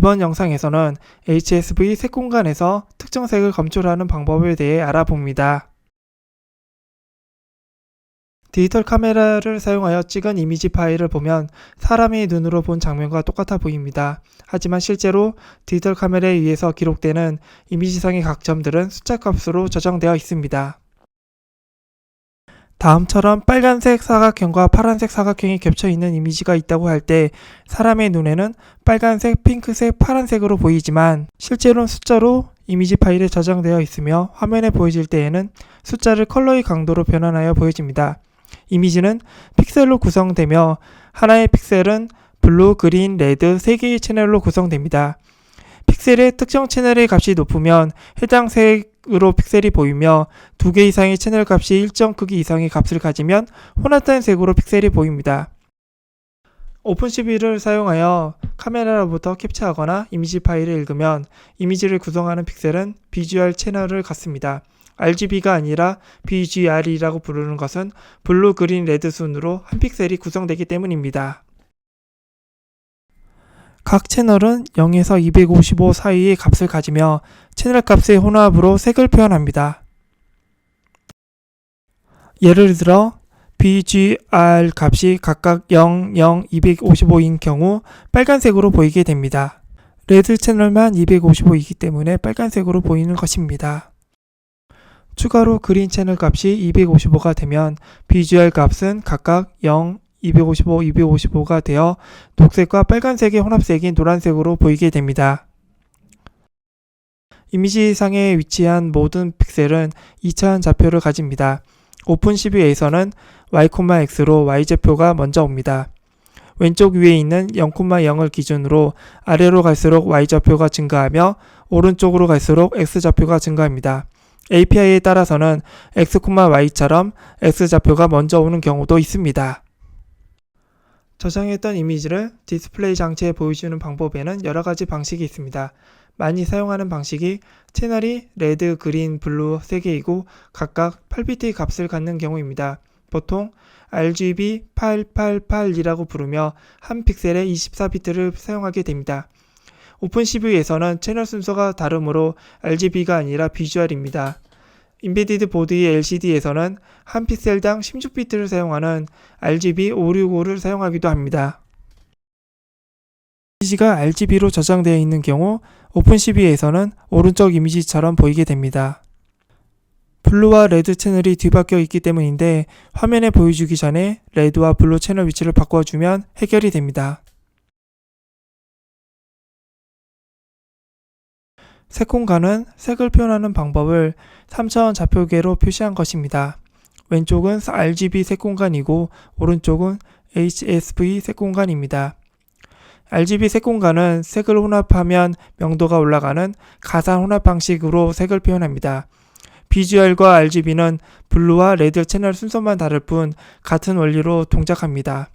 이번 영상에서는 HSV 색 공간에서 특정 색을 검출하는 방법에 대해 알아봅니다. 디지털 카메라를 사용하여 찍은 이미지 파일을 보면 사람이 눈으로 본 장면과 똑같아 보입니다. 하지만 실제로 디지털 카메라에 의해서 기록되는 이미지상의 각 점들은 숫자 값으로 저장되어 있습니다. 다음처럼 빨간색 사각형과 파란색 사각형이 겹쳐 있는 이미지가 있다고 할 때 사람의 눈에는 빨간색, 핑크색, 파란색으로 보이지만 실제로는 숫자로 이미지 파일에 저장되어 있으며 화면에 보여질 때에는 숫자를 컬러의 강도로 변환하여 보여집니다. 이미지는 픽셀로 구성되며 하나의 픽셀은 블루, 그린, 레드 3개의 채널로 구성됩니다. 픽셀의 특정 채널의 값이 높으면 해당 색으로 픽셀이 보이며 2개 이상의 채널 값이 일정 크기 이상의 값을 가지면 혼합된 색으로 픽셀이 보입니다. 오픈CV를 사용하여 카메라로부터 캡처하거나 이미지 파일을 읽으면 이미지를 구성하는 픽셀은 비주얼 채널을 갖습니다. RGB가 아니라 BGR이라고 부르는 것은 블루, 그린, 레드 순으로 한 픽셀이 구성되기 때문입니다. 각 채널은 0에서 255 사이의 값을 가지며 채널 값의 혼합으로 색을 표현합니다. 예를 들어 BGR 값이 각각 0, 0, 255인 경우 빨간색으로 보이게 됩니다. 레드 채널만 255이기 때문에 빨간색으로 보이는 것입니다. 추가로 그린 채널 값이 255가 되면 BGR 값은 각각 0, 255, 255가 되어 녹색과 빨간색의 혼합색인 노란색으로 보이게 됩니다. 이미지상에 위치한 모든 픽셀은 2차원 좌표를 가집니다. 오픈CV에서는 Y,X로 Y좌표가 먼저 옵니다. 왼쪽 위에 있는 0,0을 기준으로 아래로 갈수록 Y좌표가 증가하며 오른쪽으로 갈수록 X좌표가 증가합니다. API에 따라서는 X, Y처럼 X좌표가 먼저 오는 경우도 있습니다. 저장했던 이미지를 디스플레이 장치에 보여주는 방법에는 여러 가지 방식이 있습니다. 많이 사용하는 방식이 채널이 레드, 그린, 블루 3개이고 각각 8비트의 값을 갖는 경우입니다. 보통 RGB 888이라고 부르며 한 픽셀에 24비트를 사용하게 됩니다. 오픈CV에서는 채널 순서가 다르므로 RGB가 아니라 비주얼입니다. 인베디드 보드의 LCD에서는 한 픽셀당 16비트를 사용하는 RGB 565를 사용하기도 합니다. 이미지가 RGB로 저장되어 있는 경우 오픈CV에서는 오른쪽 이미지처럼 보이게 됩니다. 블루와 레드 채널이 뒤바뀌어 있기 때문인데 화면에 보여주기 전에 레드와 블루 채널 위치를 바꿔주면 해결이 됩니다. 색 공간은 색을 표현하는 방법을 3차원 좌표계로 표시한 것입니다. 왼쪽은 RGB 색 공간이고 오른쪽은 HSV 색 공간입니다. RGB 색 공간은 색을 혼합하면 명도가 올라가는 가산 혼합 방식으로 색을 표현합니다. 비주얼과 RGB는 블루와 레드 채널 순서만 다를 뿐 같은 원리로 동작합니다.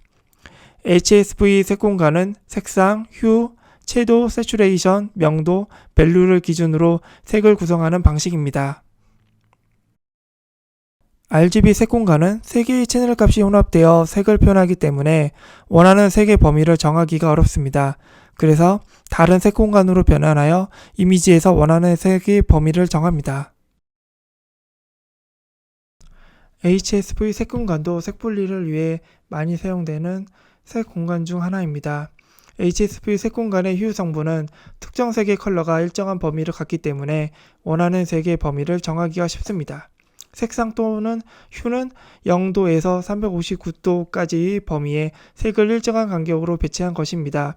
HSV 색 공간은 색상, 휴, 채도, 세츄레이션, 명도, 밸류를 기준으로 색을 구성하는 방식입니다. RGB 색 공간은 3개의 채널 값이 혼합되어 색을 표현하기 때문에 원하는 색의 범위를 정하기가 어렵습니다. 그래서 다른 색 공간으로 변환하여 이미지에서 원하는 색의 범위를 정합니다. HSV 색 공간도 색 분리를 위해 많이 사용되는 색 공간 중 하나입니다. HSV 색 공간의 휴 성분은 특정 색의 컬러가 일정한 범위를 갖기 때문에 원하는 색의 범위를 정하기가 쉽습니다. 색상 또는 휴는 0도에서 359도까지의 범위에 색을 일정한 간격으로 배치한 것입니다.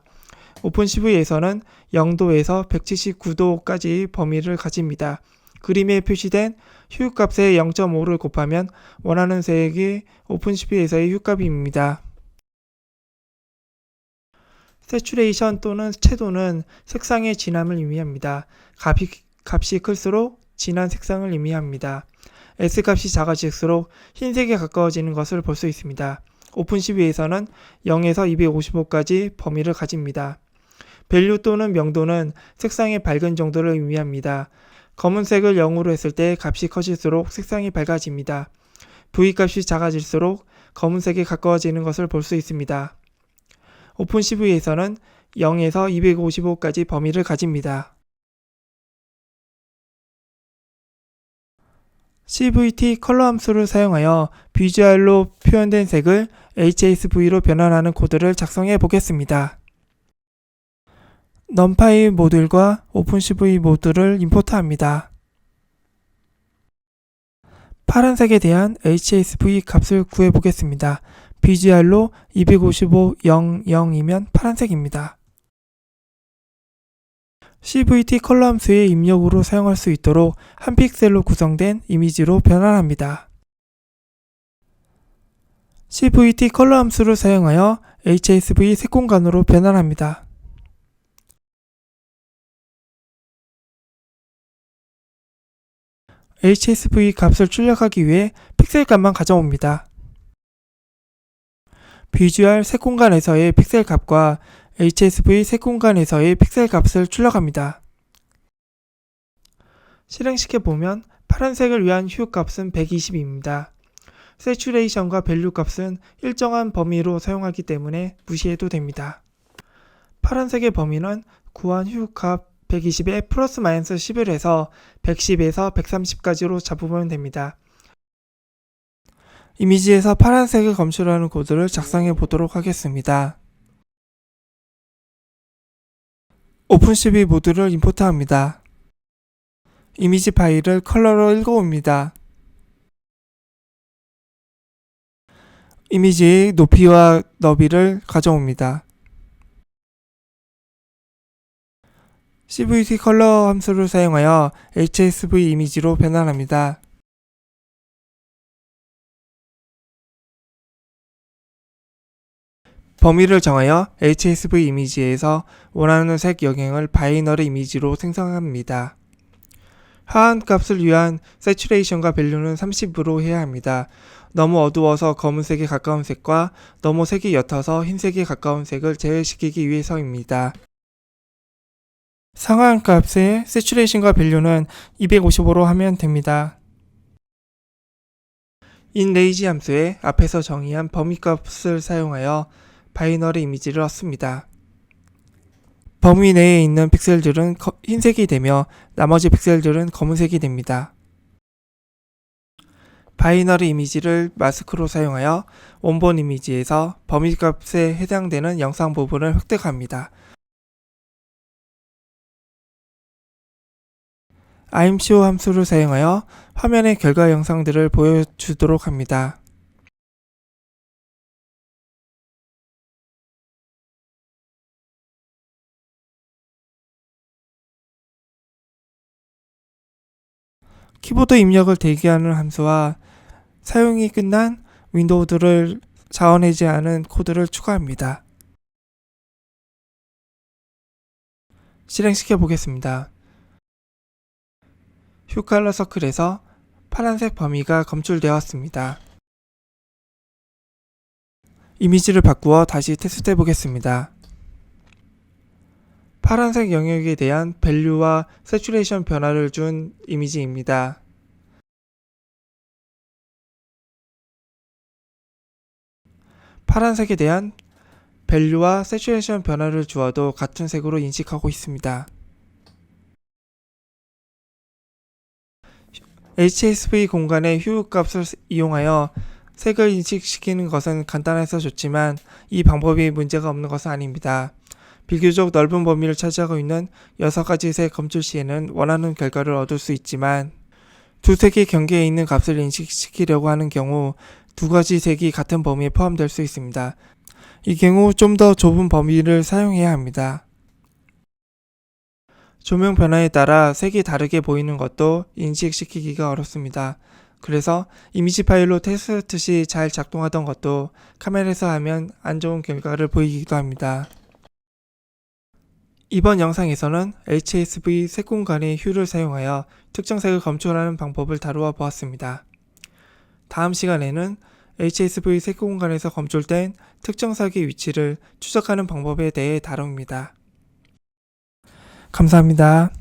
오픈CV에서는 0도에서 179도까지의 범위를 가집니다. 그림에 표시된 휴 값의 0.5를 곱하면 원하는 색이 오픈CV에서의 휴 값입니다. 세츄레이션 또는 채도는 색상의 진함을 의미합니다. 값이 클수록 진한 색상을 의미합니다. S값이 작아질수록 흰색에 가까워지는 것을 볼 수 있습니다. 오픈CV에서는 0에서 255까지 범위를 가집니다. 밸류 또는 명도는 색상의 밝은 정도를 의미합니다. 검은색을 0으로 했을 때 값이 커질수록 색상이 밝아집니다. V값이 작아질수록 검은색에 가까워지는 것을 볼 수 있습니다. 오픈CV에서는 0에서 255까지 범위를 가집니다. CVT 컬러 함수를 사용하여 비주얼로 표현된 색을 HSV로 변환하는 코드를 작성해 보겠습니다. numpy 모듈과 오픈CV 모듈을 임포트합니다. 파란색에 대한 HSV 값을 구해 보겠습니다. 비주얼로 255.00이면 파란색입니다. CVT 컬러 함수의 입력으로 사용할 수 있도록 한 픽셀로 구성된 이미지로 변환합니다. CVT 컬러 함수를 사용하여 HSV 색공간으로 변환합니다. HSV 값을 출력하기 위해 픽셀 값만 가져옵니다. 비주얼 색공간에서의 픽셀 값과 HSV 색공간에서의 픽셀 값을 출력합니다. 실행시켜 보면 파란색을 위한 휴 값은 120입니다. 세츄레이션과 밸류 값은 일정한 범위로 사용하기 때문에 무시해도 됩니다. 파란색의 범위는 구한 휴 값 120에 플러스 마이너스 10을 해서 110에서 130까지로 잡으면 됩니다. 이미지에서 파란색을 검출하는 코드를 작성해 보도록 하겠습니다. 오픈CV 모듈을 임포트합니다. 이미지 파일을 컬러로 읽어옵니다. 이미지의 높이와 너비를 가져옵니다. CVT 컬러 함수를 사용하여 HSV 이미지로 변환합니다. 범위를 정하여 HSV 이미지에서 원하는 색 영역을 바이너리 이미지로 생성합니다. 하한 값을 위한 세츄레이션과 밸류는 30으로 해야 합니다. 너무 어두워서 검은색에 가까운 색과 너무 색이 옅어서 흰색에 가까운 색을 제외시키기 위해서입니다. 상하한 값의 세츄레이션과 밸류는 255로 하면 됩니다. inLazy 함수의 앞에서 정의한 범위값을 사용하여 바이너리 이미지를 얻습니다. 범위 내에 있는 픽셀들은 흰색이 되며 나머지 픽셀들은 검은색이 됩니다. 바이너리 이미지를 마스크로 사용하여 원본 이미지에서 범위값에 해당되는 영상 부분을 획득합니다. imshow 함수를 사용하여 화면의 결과 영상들을 보여주도록 합니다. 키보드 입력을 대기하는 함수와 사용이 끝난 윈도우들을 자원해제하는 코드를 추가합니다. 실행시켜 보겠습니다. 휴 컬러 서클에서 파란색 범위가 검출되었습니다. 이미지를 바꾸어 다시 테스트해 보겠습니다. 파란색 영역에 대한 밸류와 세츄레이션 변화를 준 이미지입니다. 파란색에 대한 밸류와 세츄레이션 변화를 주어도 같은 색으로 인식하고 있습니다. HSV 공간의 휴 값을 이용하여 색을 인식시키는 것은 간단해서 좋지만 이 방법이 문제가 없는 것은 아닙니다. 비교적 넓은 범위를 차지하고 있는 6가지 색 검출 시에는 원하는 결과를 얻을 수 있지만 두 색의 경계에 있는 값을 인식시키려고 하는 경우 2가지 색이 같은 범위에 포함될 수 있습니다. 이 경우 좀 더 좁은 범위를 사용해야 합니다. 조명 변화에 따라 색이 다르게 보이는 것도 인식시키기가 어렵습니다. 그래서 이미지 파일로 테스트 시 잘 작동하던 것도 카메라에서 하면 안 좋은 결과를 보이기도 합니다. 이번 영상에서는 HSV 색공간의 휴를 사용하여 특정 색을 검출하는 방법을 다루어 보았습니다. 다음 시간에는 HSV 색공간에서 검출된 특정 색의 위치를 추적하는 방법에 대해 다룹니다. 감사합니다.